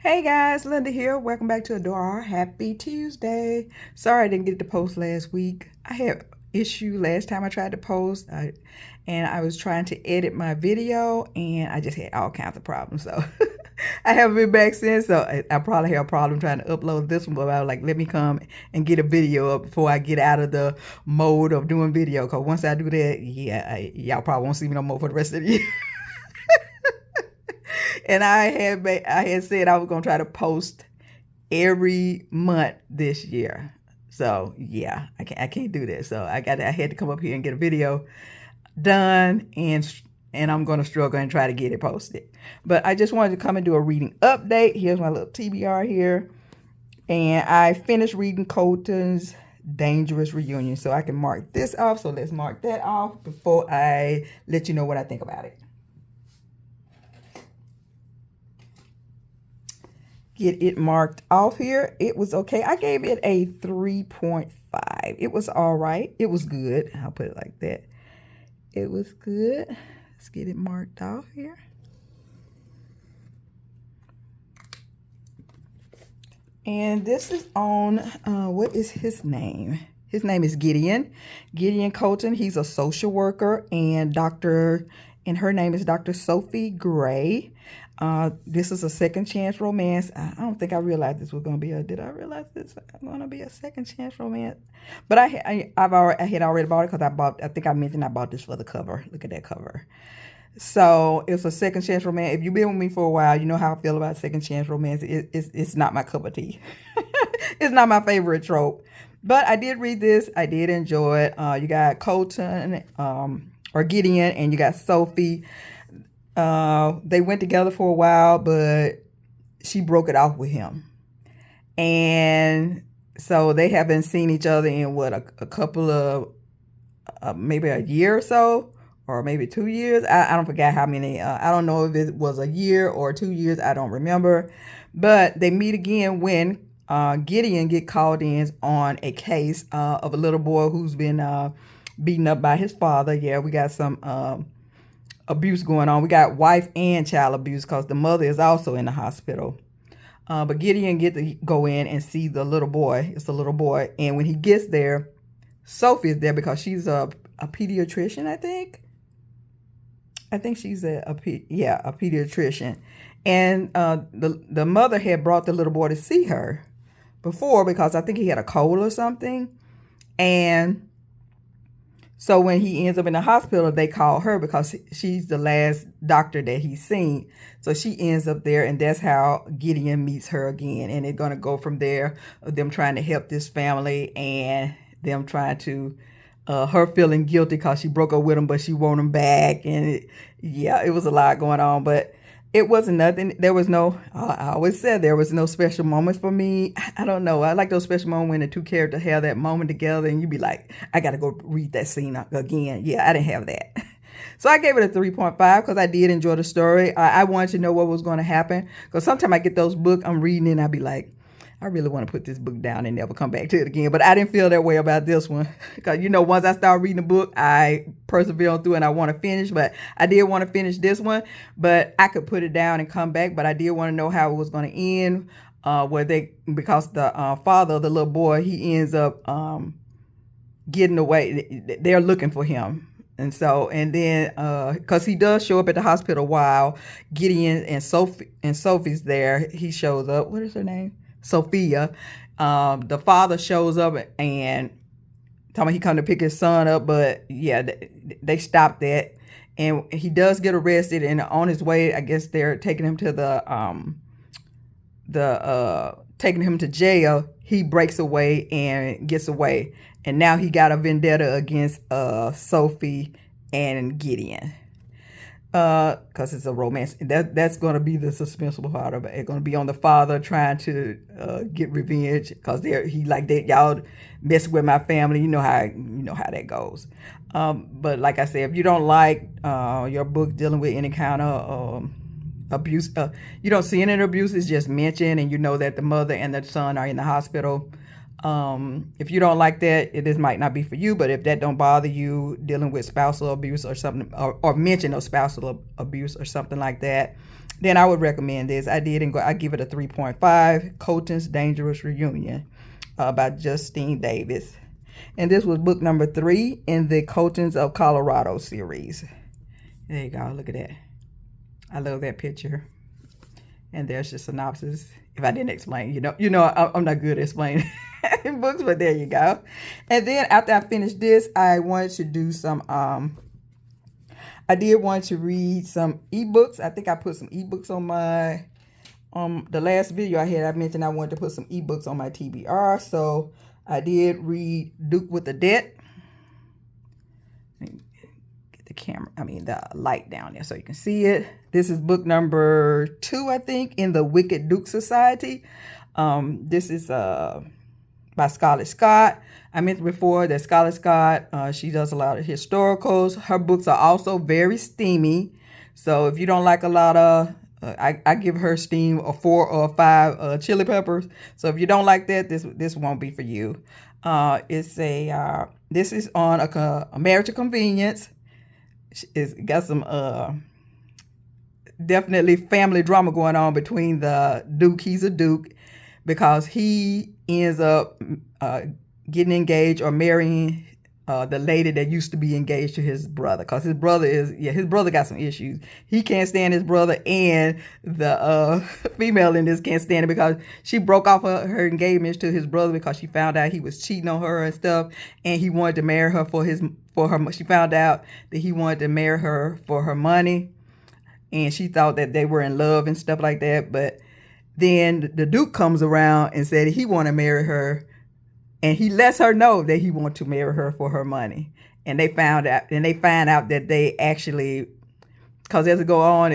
Hey guys, Linda here. Welcome back to Adore. Happy Tuesday. Sorry I didn't get to post last week. I had issue last time I tried to post, and I was trying to edit my video, and I just had all kinds of problems. So I haven't been back since. So I probably have a problem trying to upload this one. But I was like, let me come and get a video up before I get out of the mode of doing video. Cause once I do that, yeah, y'all probably won't see me no more for the rest of the year. And I had said I was gonna try to post every month this year. So yeah, I can't do that. So I had to come up here and get a video done, and I'm gonna struggle and try to get it posted. But I just wanted to come and do a reading update. Here's my little TBR here, and I finished reading Colton's Dangerous Reunion, so I can mark this off. So let's mark that off before I let you know what I think about it. Get it marked off here. It was okay. I gave it a 3.5. It was all right. It was good. I'll put it like that. It was good. Let's get it marked off here. And this is on, what is his name? His name is Gideon. Gideon Colton. He's a social worker, and her name is Dr. Sophie Gray. This is a second chance romance. I don't think I realized this was going to be did I realize this was going to be a second chance romance? But I had already bought it because I think I mentioned I bought this for the cover. Look at that cover. So it's a second chance romance. If you've been with me for a while, you know how I feel about second chance romance. It's not my cup of tea. It's not my favorite trope. But I did read this. I did enjoy it. You got Colton, or Gideon, and you got Sophie. They went together for a while, but she broke it off with him. And so they haven't seen each other in a couple of, maybe a year or so, or maybe 2 years. I don't forget how many. I don't know if it was a year or 2 years. I don't remember. But they meet again when Gideon get called in on a case of a little boy who's been beaten up by his father. Yeah, we got some abuse going on. We got wife and child abuse because the mother is also in the hospital. But Gideon get to go in and see the little boy. It's a little boy. And when he gets there, Sophie is there because she's a pediatrician, I think. I think she's a pediatrician. And the mother had brought the little boy to see her before because I think he had a cold or something. And so when he ends up in the hospital, they call her because she's the last doctor that he's seen. So she ends up there, and that's how Gideon meets her again. And they're going to go from there, them trying to help this family and them trying to, her feeling guilty because she broke up with him, but she want him back. And it was a lot going on, but it wasn't nothing. There was no, I always said there was no special moments for me. I don't know. I like those special moments when the two characters have that moment together and you be like, I got to go read that scene again. Yeah, I didn't have that. So I gave it a 3.5 because I did enjoy the story. I wanted to know what was going to happen because sometimes I get those books, I'm reading and I be like, I really want to put this book down and never come back to it again. But I didn't feel that way about this one. Because, once I start reading the book, I persevere on through and I want to finish. But I did want to finish this one. But I could put it down and come back. But I did want to know how it was going to end. Because the father of the little boy, he ends up getting away. They're looking for him. And then, because he does show up at the hospital while Gideon and Sophie's there. He shows up. What is her name? Sophia. The father shows up and talking about he come to pick his son up, but yeah, they stopped that, and he does get arrested. And on his way, I guess they're taking him to taking him to jail. He breaks away and gets away, and now he got a vendetta against Sophie and Gideon. Because it's a romance. That's going to be the suspenseful part of it. It's going to be on the father trying to get revenge because y'all mess with my family. You know how that goes. But like I said, if you don't like your book dealing with any kind of abuse, you don't see any abuse. It's just mentioned, and you know that the mother and the son are in the hospital. If you don't like that, this might not be for you, but if that don't bother you, dealing with spousal abuse or something, or mention of spousal abuse or something like that, then I would recommend this. I give it a 3.5. Colton's Dangerous Reunion by Justine Davis. And this was book number 3 in the Coltons of Colorado series. There you go. Look at that. I love that picture. And there's the synopsis. If I didn't explain, I'm not good at explaining books, but there you go. And then after I finished this, I wanted to do some, I did want to read some ebooks. I think I put some ebooks on my, the last video I mentioned I wanted to put some ebooks on my TBR. So I did read Duke with a Debt. Get the light down there so you can see it. This is book number 2, I think, in the Wicked Duke Society. This is by Scarlett Scott. I mentioned before that Scarlett Scott, she does a lot of historicals. Her books are also very steamy. So if you don't like a lot of, I give her steam a 4 or a 5 chili peppers. So if you don't like that, this won't be for you. This is on a Marriage of Convenience. It's got some definitely family drama going on between the Duke. He's a Duke because he ends up getting engaged or marrying the lady that used to be engaged to his brother, because his brother got some issues. He can't stand his brother, and the female in this can't stand it because she broke off her engagement to his brother because she found out he was cheating on her and stuff, and he wanted to marry her for her. She found out that he wanted to marry her for her money, and she thought that they were in love and stuff like that. But then the Duke comes around and said he want to marry her. And he lets her know that he wants to marry her for her money. And they find out that they actually, because as it go on,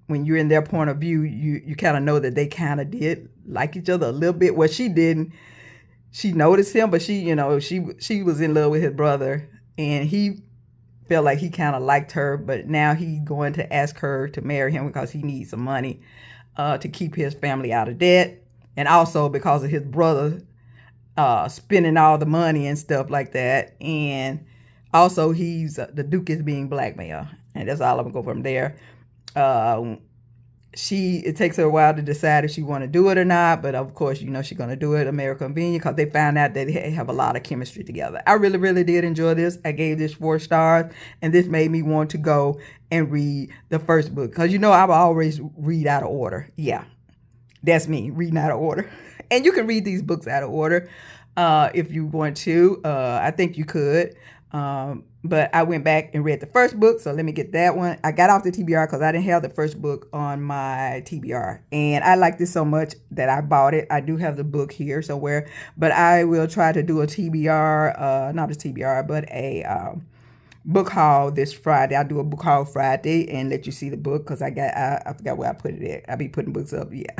when you're in their point of view, you kind of know that they kind of did like each other a little bit. Well, she didn't. She noticed him, but she was in love with his brother, and he felt like he kind of liked her. But now he's going to ask her to marry him because he needs some money to keep his family out of debt, and also because of his brother spending all the money and stuff like that. And also the Duke is being blackmailed, and that's all I'm gonna go from there. It takes her a while to decide if she want to do it or not, but of course she's gonna do it American Convenient, because they found out that they have a lot of chemistry together. I really, really did enjoy this. I gave this 4 stars, and this made me want to go and read the first book, because I will always read out of order. Yeah, that's me, reading out of order. And you can read these books out of order if you want to. I think you could. But I went back and read the first book, so let me get that one. I got off the TBR because I didn't have the first book on my TBR. And I liked this so much that I bought it. I do have the book here somewhere. But I will try to do a TBR, not a TBR, but a book haul this Friday. I'll do a book haul Friday and let you see the book, because I forgot where I put it at. I be putting books up, yeah.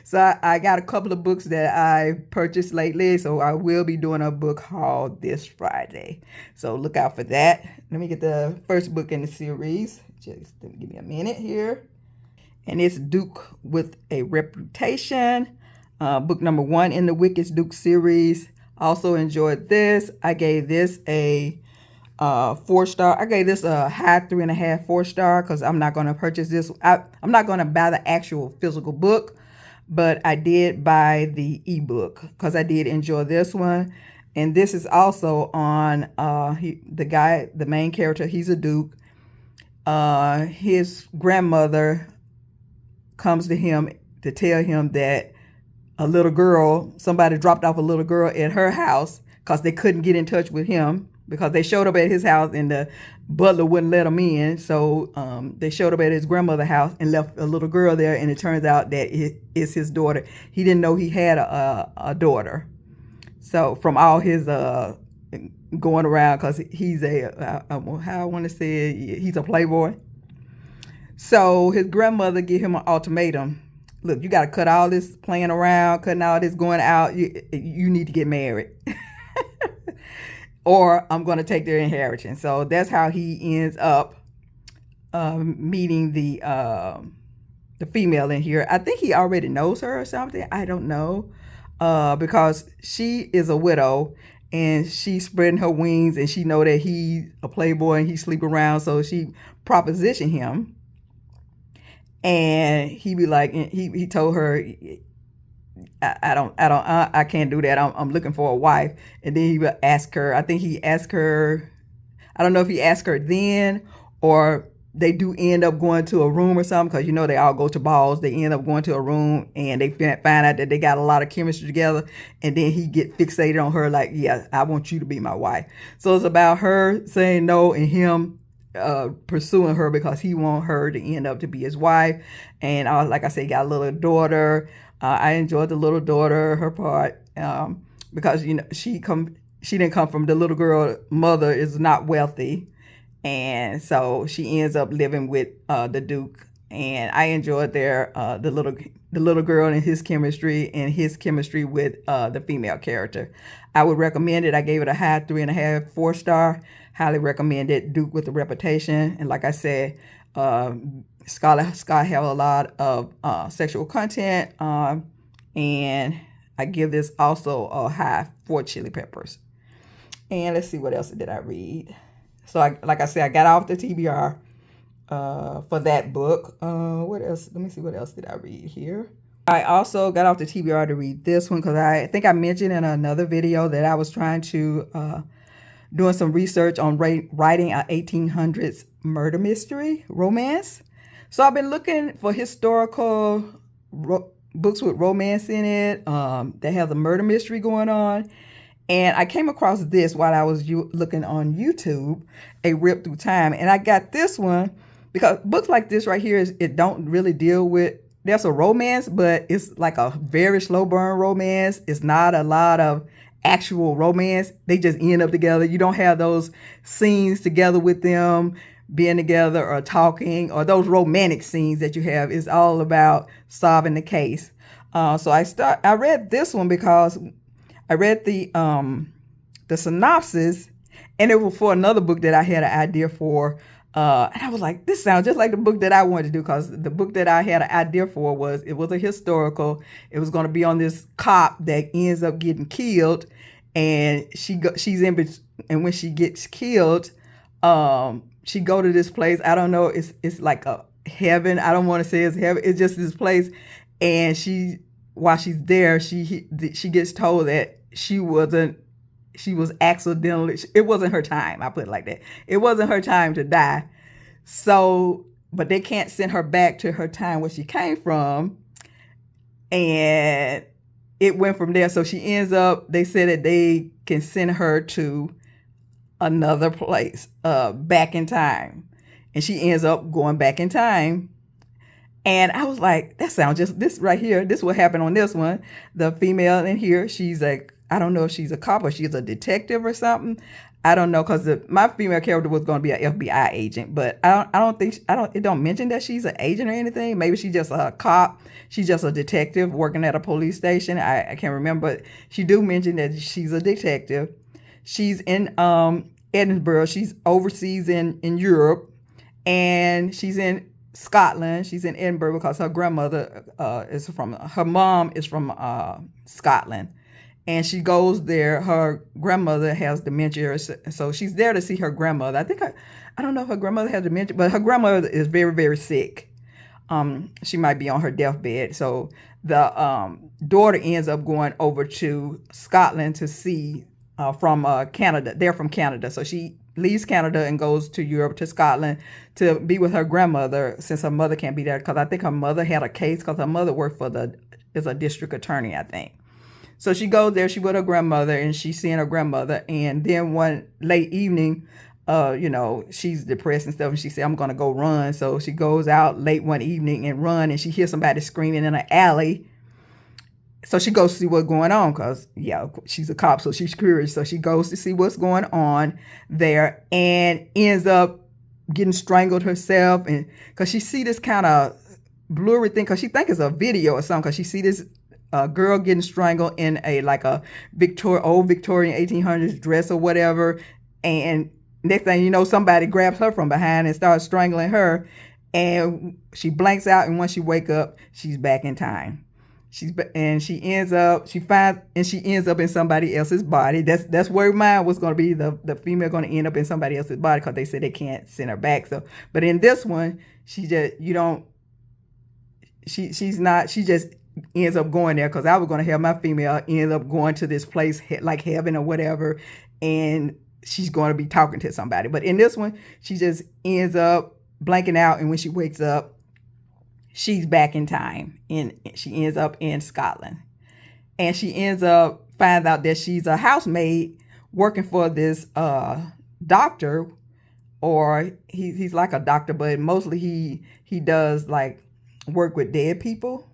So I got a couple of books that I purchased lately, so I will be doing a book haul this Friday. So look out for that. Let me get the first book in the series. Just give me a minute here. And it's Duke with a Reputation. Book number 1 in the Wicked Duke series. Also enjoyed this. I gave this a 4 star. I gave this a high 3.5, 4 star, because I'm not going to purchase this. I'm not going to buy the actual physical book, but I did buy the ebook because I did enjoy this one. And this is also on the main character. He's a Duke. His grandmother comes to him to tell him that somebody dropped off a little girl at her house, because they couldn't get in touch with him, because they showed up at his house and the butler wouldn't let them in. So they showed up at his grandmother's house and left a little girl there, and it turns out that it is his daughter. He didn't know he had a daughter. So from all his going around, because he's how I want to say it, he's a playboy. So his grandmother gave him an ultimatum. Look, you got to cut all this playing around, cutting all this going out. You need to get married. Or I'm going to take their inheritance. So that's how he ends up meeting the female in here. I think he already knows her or something. I don't know. Because she is a widow, and she's spreading her wings, and she know that he's a playboy and he sleep around. So she propositioned him. And he be like, he told her, I can't do that. I'm looking for a wife. And then he would ask her, I think he asked her, I don't know if he asked her then, or they do end up going to a room or something, because they all go to balls. They end up going to a room and they find out that they got a lot of chemistry together, and then he get fixated on her like, yeah, I want you to be my wife. So it's about her saying no and him pursuing her because he want her to end up to be his wife. And like I said, he got a little daughter. I enjoyed the little daughter, her part, because she didn't come from, the little girl mother is not wealthy, and so she ends up living with the Duke. And I enjoyed the little girl and his chemistry with the female character. I would recommend it. I gave it a high 3.5, 4-star. Highly recommend it. Duke with a reputation, and like I said, Scott have a lot of sexual content, and I give this also a high 4 chili peppers. And let's see, what else did I read? So like I said, I got off the TBR for that book. What else? Let me see, what else did I read here? I also got off the TBR to read this one because I think I mentioned in another video that I was trying to doing some research on writing an 1800s murder mystery romance. So I've been looking for historical books with romance in it that has a murder mystery going on. And I came across this while I was looking on YouTube, A Rip Through Time. And I got this one because books like this right here, it don't really deal with, there's a romance, but it's like a very slow burn romance. It's not a lot of actual romance. They just end up together. You don't have those scenes together with them being together or talking, or those romantic scenes that you have. It's all about solving the case. So I read this one because I read the synopsis, and it was for another book that I had an idea for. And I was like, this sounds just like the book that I wanted to do, because the book that I had an idea for was a historical. It was going to be on this cop that ends up getting killed, and she's in, and when she gets killed, she go to this place. I don't know. It's like a heaven. I don't want to say it's heaven. It's just this place, and while she's there, she gets told that she was accidentally, it wasn't her time. I put it like that. It wasn't her time to die. So, but they can't send her back to her time where she came from. And it went from there. So she ends up, they said that they can send her to another place, back in time. And she ends up going back in time. And I was like, that sounds just, this right here, this what happened on this one. The female in here, she's like, I don't know if she's a cop or she's a detective or something. I don't know, because my female character was going to be an FBI agent, but it don't mention that she's an agent or anything. Maybe she's just a cop. She's just a detective working at a police station. I can't remember, but she do mention that she's a detective. She's in Edinburgh. She's overseas in Europe, and she's in Scotland. She's in Edinburgh because her grandmother her mom is from Scotland. And she goes there. Her grandmother has dementia, so she's there to see her grandmother. I don't know if her grandmother has dementia, but her grandmother is very, very sick. She might be on her deathbed. So the daughter ends up going over to Scotland to see from Canada. They're from Canada, so she leaves Canada and goes to Europe, to Scotland, to be with her grandmother, since her mother can't be there, because I think her mother had a case, because her mother worked is a district attorney, I think. So she goes there, she with her grandmother, and she's seeing her grandmother. And then one late evening, she's depressed and stuff, and she said, I'm going to go run. So she goes out late one evening and run, and she hears somebody screaming in an alley. So she goes to see what's going on, because, she's a cop, so she's curious. So she goes to see what's going on there, and ends up getting strangled herself. And because she see this kind of blurry thing, because she think it's a video or something, because she see this girl getting strangled in a old Victorian 1800s dress or whatever. And next thing you know, somebody grabs her from behind and starts strangling her. And she blanks out, and once she wake up, she's back in time. She ends up in somebody else's body. That's where mine was going to be. The female going to end up in somebody else's body, because they said they can't send her back. So, but in this one, she just, she's not, she just ends up going there, because I was going to have my female end up going to this place like heaven or whatever, and she's going to be talking to somebody. But in this one, she just ends up blanking out, and when she wakes up, she's back in time, and she ends up in Scotland. And she ends up finds out that she's a housemaid working for this doctor, or he's like a doctor, but mostly he does like work with dead people.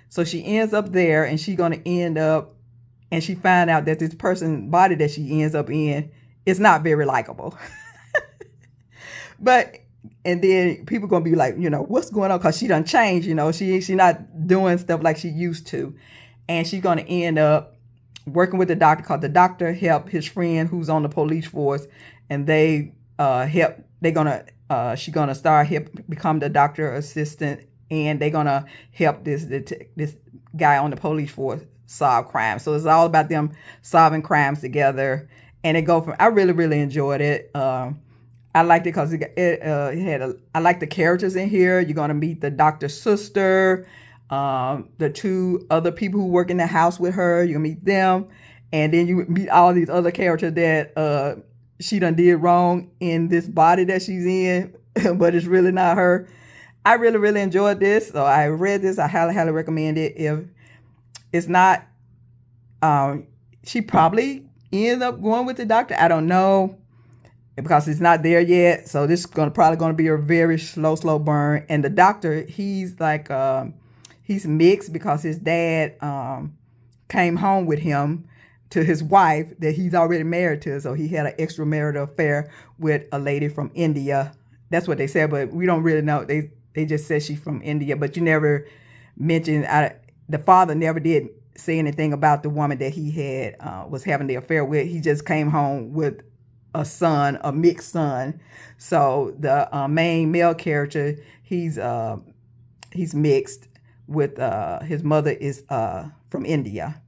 So she ends up there, and she's going to end up, and she find out that this person's body that she ends up in is not very likable. And then people going to be like, what's going on? Because she done changed, she not doing stuff like she used to. And she's going to end up working with the doctor, because the doctor helped his friend who's on the police force, and she's going to start become the doctor assistant, and they're going to help this guy on the police force solve crimes. So it's all about them solving crimes together. And I really, really enjoyed it. I liked it because I like the characters in here. You're going to meet the doctor's sister, the two other people who work in the house with her. You'll meet them. And then you meet all these other characters that she done did wrong in this body that she's in, but it's really not her. I really, really enjoyed this. So I read this. I highly, highly recommend it. If it's not, she probably ends up going with the doctor. I don't know, because it's not there yet. So this is probably going to be a very slow burn. And the doctor, he's like, he's mixed, because his dad came home with him to his wife that he's already married to. So he had an extramarital affair with a lady from India. That's what they said, but we don't really know. They just said she's from India, but you never mentioned, the father never did say anything about the woman that he had was having the affair with. He just came home with a mixed son. So the main male character, he's mixed with his mother is from India.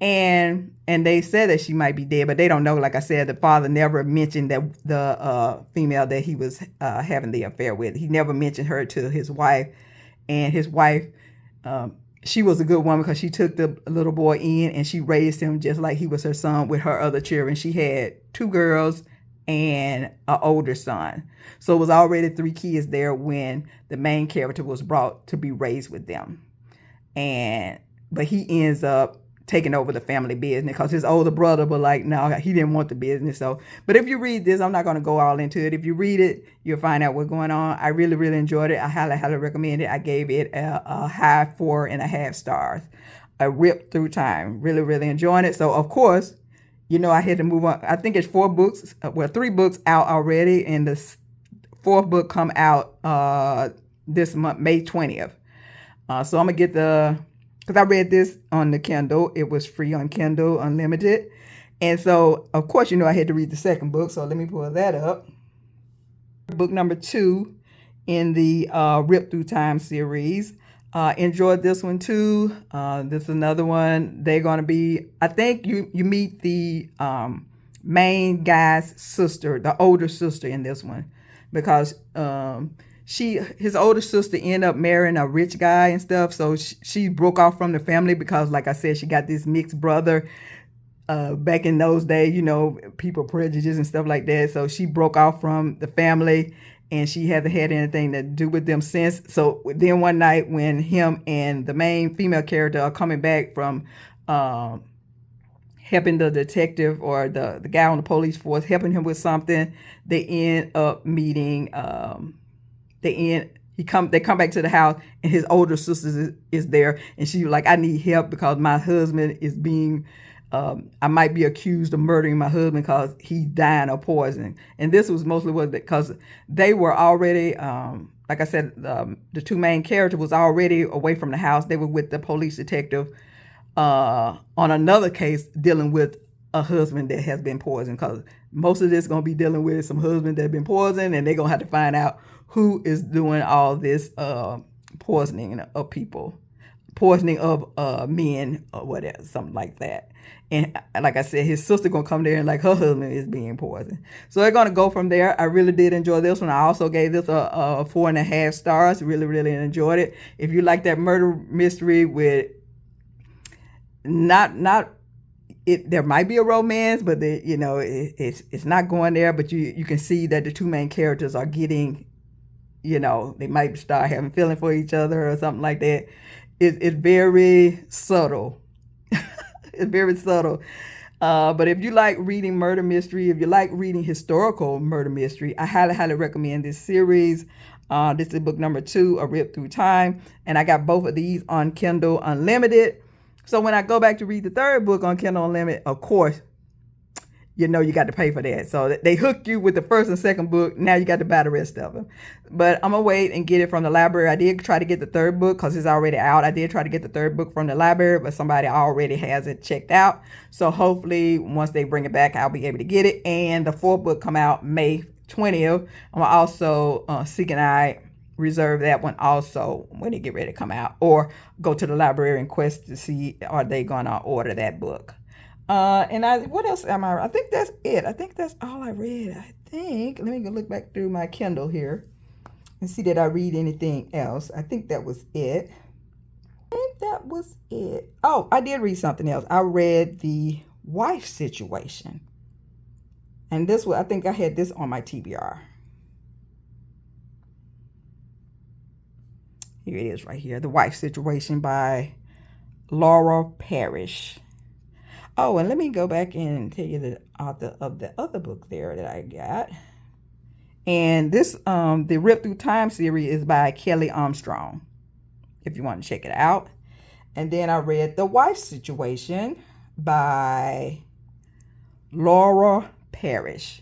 And they said that she might be dead, but they don't know. Like I said, the father never mentioned that the female that he was having the affair with. He never mentioned her to his wife. And his wife, she was a good woman, because she took the little boy in and she raised him just like he was her son with her other children. She had 2 girls and an older son. So it was already 3 kids there when the main character was brought to be raised with them. But he ends up taking over the family business, because his older brother was like, no, he didn't want the business. So, but if you read this, I'm not going to go all into it. If you read it, you'll find out what's going on. I really, really enjoyed it. I highly, highly recommend it. I gave it a high 4.5 stars. I ripped through time. Really, really enjoying it. So, of course, I had to move on. I think it's 4 books. 3 books out already, and the 4th book come out this month, May 20th. So I'm going to get because I read this on the Kindle. It was free on Kindle, unlimited. And so, of course, I had to read the 2nd book. So let me pull that up. Book number 2 in the Rip Through Time series. Enjoyed this one too. This is another one. They're going to be, I think you meet the main guy's sister, the older sister in this one, because his older sister ended up marrying a rich guy and stuff. So she broke off from the family because, like I said, she got this mixed brother. Back in those days, people prejudice and stuff like that. So she broke off from the family, and she hasn't had anything to do with them since. So then one night, when him and the main female character are coming back from helping the detective, or the guy on the police force, helping him with something, they end up meeting. They come back to the house, and his older sister is there, and she's like, I need help because my husband is being, I might be accused of murdering my husband because he's dying of poison. And this was mostly because they were already, like I said, the 2 main characters was already away from the house. They were with the police detective on another case dealing with a husband that has been poisoned, because most of this is going to be dealing with some husband that have been poisoned, and they're going to have to find out who is doing all this poisoning of people. poisoning of men or whatever, something like that. And like I said, his sister gonna come there and like her husband is being poisoned. So they're gonna go from there. I really did enjoy this one. I also gave this a 4.5 stars. Really, really enjoyed it. If you like that murder mystery with not it, there might be a romance, but it's not going there. But you can see that the two main characters are getting, they might start having feeling for each other or something like that. It's very subtle. It's very subtle. But if you like reading murder mystery, if you like reading historical murder mystery, I highly, highly recommend this series. This is book number 2, A Rip Through Time. And I got both of these on Kindle Unlimited. So when I go back to read the third book on Kindle Unlimited, of course, you got to pay for that. So they hook you with the first and second book. Now you got to buy the rest of them. But I'm going to wait and get it from the library. I did try to get the third book because it's already out. I did try to get the third book from the library, but somebody already has it checked out. So hopefully once they bring it back, I'll be able to get it. And the fourth book come out May 20th. I'm also Seek and I reserve that one also when they get ready to come out, or go to the library and quest to see are they going to order that book. What else am I think that's it. I think that's all I read. Let me go look back through my Kindle here and see that I read anything else. I think that was it. Oh, I did read something else. I read The Wife Situation. And this one, I think I had this on my TBR. Here it is right here. The Wife Situation by Laura Parish. Oh, and let me go back and tell you the author of the other book there that I got. And this, the Rip Through Time series is by Kelly Armstrong, if you want to check it out. And then I read The Wife Situation by Laura Parish.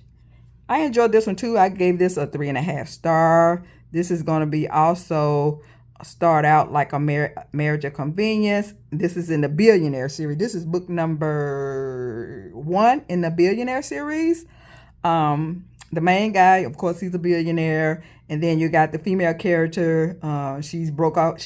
I enjoyed this one too. I gave this a 3.5 star. This is going to be also start out like a marriage of convenience. This is in the Billionaire series. This is book number 1 in the Billionaire series. The main guy, of course, he's a billionaire, and then you got the female character. She's broke up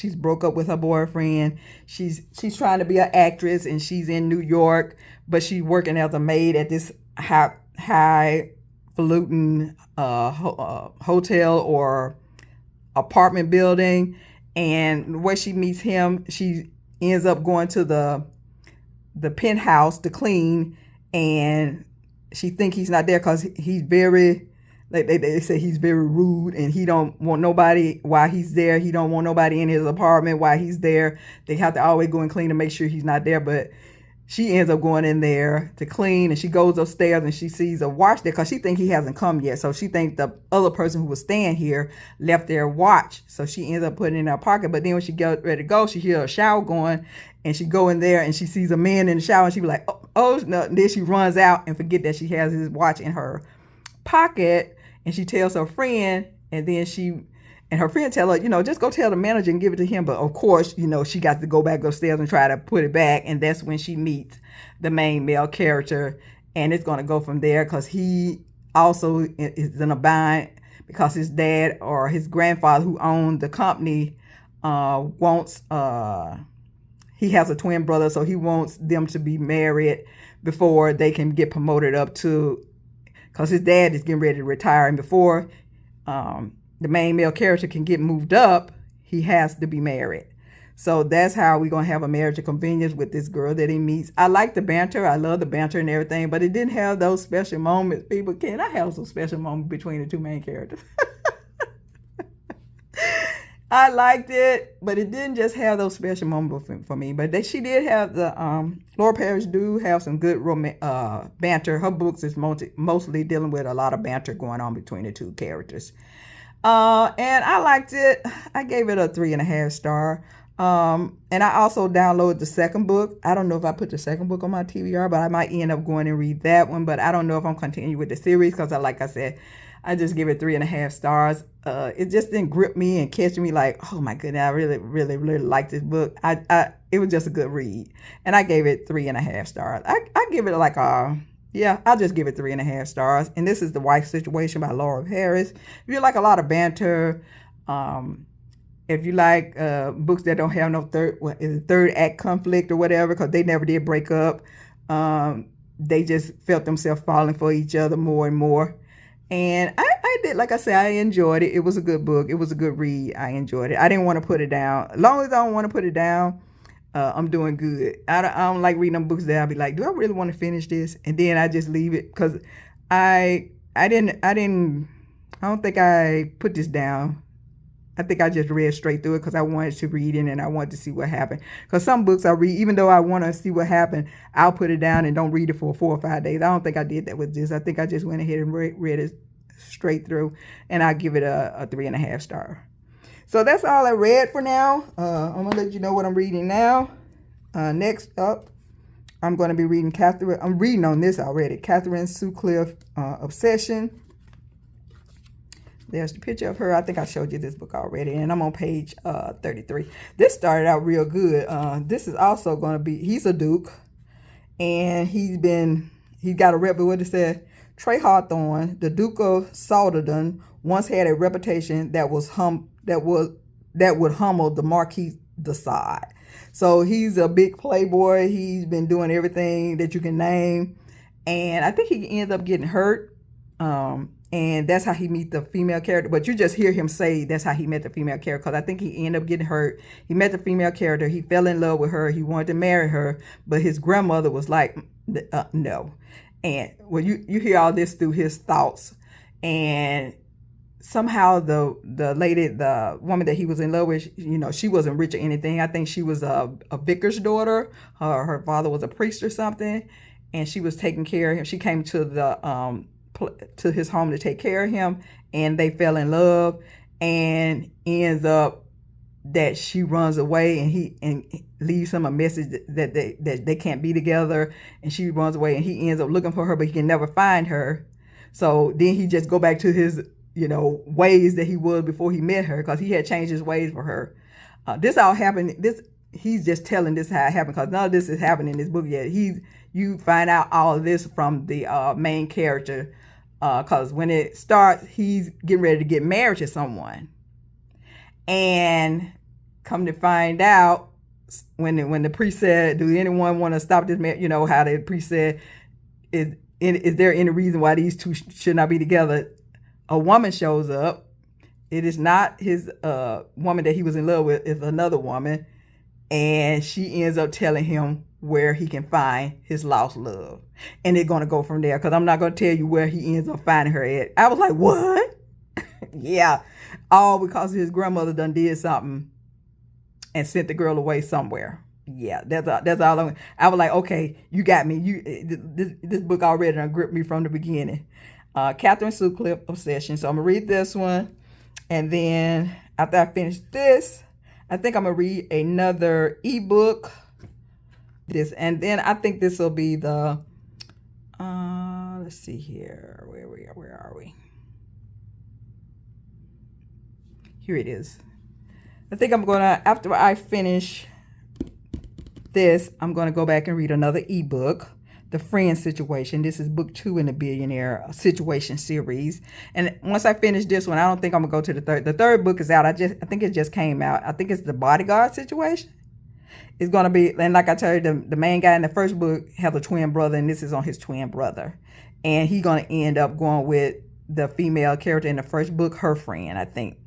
with her boyfriend. She's trying to be an actress, and she's in New York, but she's working as a maid at this highfalutin hotel or apartment building. And where she meets him, she ends up going to the penthouse to clean, and she think he's not there because he's very, like they say, he's very rude, and he don't want nobody while he's there. He don't want nobody in his apartment while he's there. They have to always go and clean to make sure he's not there. But she ends up going in there to clean, and she goes upstairs and she sees a watch there because she thinks he hasn't come yet. So she thinks the other person who was staying here left their watch. So she ends up putting it in her pocket. But then when she gets ready to go, she hears a shower going, and she go in there and she sees a man in the shower, and she be like, oh no. And then she runs out and forget that she has his watch in her pocket, and she tells her friend, and then her friend tell her, just go tell the manager and give it to him. But of course, she got to go back upstairs and try to put it back. And that's when she meets the main male character. And it's going to go from there because he also is in a bind because his dad or his grandfather who owned the company he has a twin brother. So he wants them to be married before they can get promoted up to, because his dad is getting ready to retire. And before the main male character can get moved up, he has to be married. So that's how we're going to have a marriage of convenience with this girl that he meets. I like the banter. I love the banter and everything, but it didn't have those special moments. People, can I have some special moments between the two main characters? I liked it, but it didn't just have those special moments for me. But she did have Laura Parish do have some good banter. Her books is mostly dealing with a lot of banter going on between the two characters. And I liked it. I gave it a 3.5 star. And I also downloaded the second book. I don't know if I put the second book on my TBR, but I might end up going and read that one. But I don't know if I'm continuing with the series because, like I said, I just give it 3.5 stars. It just didn't grip me and catch me like, oh my goodness, I really, really, really like this book. It was just a good read, and I gave it 3.5 stars. I give it like I'll just give it 3.5 stars. And this is The Wife Situation by Laura Harris. If you like a lot of banter, if you like books that don't have no third act conflict or whatever, because they never did break up. They just felt themselves falling for each other more and more. And I did, like I said, I enjoyed it. It was a good book. It was a good read. I enjoyed it. I didn't want to put it down. As long as I don't want to put it down, I'm doing good. I don't like reading them books that I'll be like, do I really want to finish this? And then I just leave it because I don't think I put this down. I think I just read straight through it because I wanted to read it and I wanted to see what happened. Because some books I read, even though I want to see what happened, I'll put it down and don't read it for 4 or 5 days. I don't think I did that with this. I think I just went ahead and read it straight through, and I give it a 3.5 star. So that's all I read for now. I'm going to let you know what I'm reading now. Next up, I'm going to be reading Katherine. I'm reading on this already. Katherine Sutcliffe, Obsession. There's the picture of her. I think I showed you this book already, and I'm on page 33. This started out real good. This is also going to be, he's a duke, and he's got a rep, what it said, Trey Hawthorne, the Duke of Salterton, once had a reputation that would humble the Marquis de Sade. So he's a big playboy. He's been doing everything that you can name, and I think he ends up getting hurt. And that's how he meet the female character. But you just hear him say that's how he met the female character, because I think he ended up getting hurt. He met the female character. He fell in love with her. He wanted to marry her, but his grandmother was like, no. And well, you hear all this through his thoughts. And somehow the lady, the woman that he was in love with, she wasn't rich or anything. I think she was a vicar's daughter. Her father was a priest or something. And she was taking care of him. She came to his home to take care of him, and they fell in love, and ends up that she runs away, and he leaves him a message that they can't be together, and she runs away, and he ends up looking for her, but he can never find her. So then he just go back to his ways that he was before he met her, because he had changed his ways for her. This all happened. He's just telling this how it happened, because none of this is happening in this book yet. You find out all of this from the main character. Because when it starts, he's getting ready to get married to someone. And come to find out, when the priest said, do anyone want to stop this marriage? How the priest said, is there any reason why these two should not be together? A woman shows up. It is not his woman that he was in love with. It's another woman. And she ends up telling him where he can find his lost love. And they're going to go from there, because I'm not going to tell you where he ends up finding her at. I was like, what? Yeah. All because his grandmother done did something and sent the girl away somewhere. Yeah, that's all. I was like, okay, you got me. This book already done gripped me from the beginning. Katherine Sutcliffe, Obsession. So I'm going to read this one. And then after I finish this, I think I'm going to read another ebook. And then I think this will be the, let's see here. Where are we? Here it is. I think I'm going to, after I finish this, I'm going to go back and read another ebook, The Friend Situation. This is book 2 in the Billionaire Situation series. And once I finish this one, I don't think I'm going to go to the third. The third book is out. I think it just came out. I think it's The Bodyguard Situation. It's going to be, and like I told you, the main guy in the first book has a twin brother, and this is on his twin brother. And he's going to end up going with the female character in the first book, her friend, I think.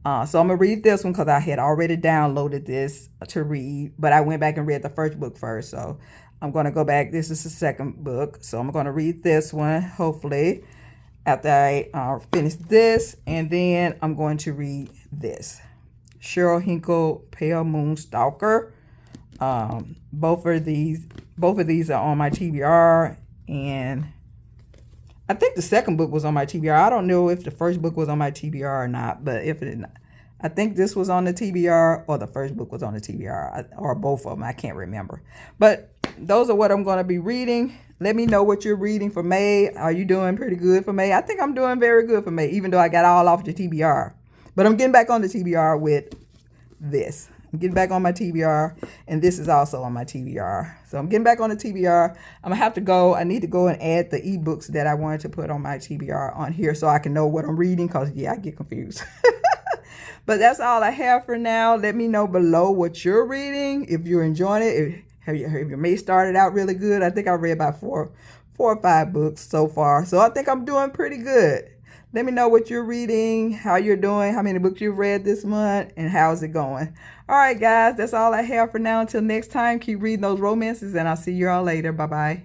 So I'm going to read this one because I had already downloaded this to read, but I went back and read the first book first. So I'm going to go back. This is the second book. So I'm going to read this one, hopefully, after I finish this. And then I'm going to read this. Shirl, Henke, Pale Moon, Stalker. Both of these are on my TBR, and I think the second book was on my TBR. I don't know if the first book was on my TBR or not, but if it, I think this was on the TBR or the first book was on the TBR, or both of them. I can't remember. But those are what I'm going to be reading. Let me know what you're reading for May. Are you doing pretty good for May? I think I'm doing very good for May, even though I got all off the TBR. But I'm getting back on the TBR with this. I'm getting back on my TBR, and this is also on my TBR. So I'm getting back on the TBR. I'm going to have to go. I need to go and add the ebooks that I wanted to put on my TBR on here so I can know what I'm reading, because, yeah, I get confused. But that's all I have for now. Let me know below what you're reading, if you're enjoying it. Have your May started out really good? I think I read about four or five books so far. So I think I'm doing pretty good. Let me know what you're reading, how you're doing, how many books you've read this month, and how's it going. All right, guys, that's all I have for now. Until next time, keep reading those romances, and I'll see you all later. Bye-bye.